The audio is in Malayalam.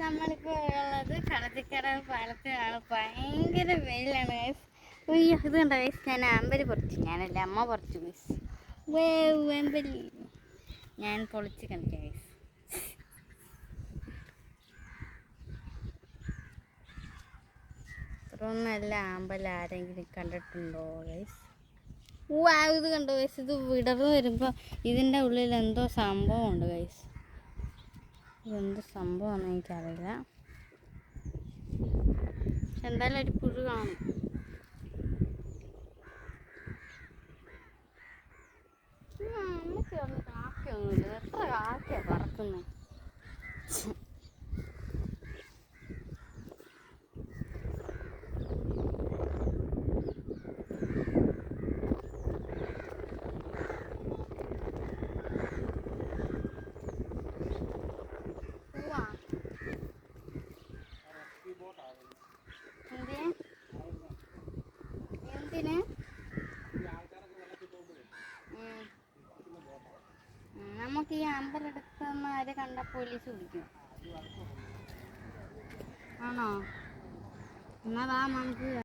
നമ്മളിപ്പോൾ ഉള്ളത് കളത്തിക്കട പാലത്തിലാണ്. ഭയങ്കര വെയിലാണ് ഗൈസ്. അയ്യോ ഇത് കണ്ടോ ഗൈസ്, ഞാൻ അമ്പലി പൊറിച്ചു. ഞാനല്ല, അമ്മ പൊറിച്ചു ഗൈസ്. അമ്പലി ഞാൻ പൊളിച്ച് കണ്ടില്ല ഗൈസ്. ഇത്രയൊന്നല്ല അമ്പലം ആരെങ്കിലും കണ്ടിട്ടുണ്ടോ ഗൈസ്? ഇത് കണ്ടോ ഗൈസ്, ഇത് വിടർന്ന് വരുമ്പോൾ ഇതിൻ്റെ ഉള്ളിൽ എന്തോ സംഭവം ഉണ്ട് ഗൈസ്. ഇതെന്ത് സംഭവമാണെന്ന് എനിക്കറിയില്ല. എന്തായാലും ഒരു പുഴു കാണും. നമുക്ക് കാക്കയൊന്നുമില്ല. എത്ര കാക്കയാണ് പറക്കുന്നത്. എന്തിന് നമുക്ക് ഈ അമ്പലടുത്തുനിന്ന് ആരെ കണ്ട പോലീസ് പിടിക്കും. ആണോ? എന്നാ നമുക്ക്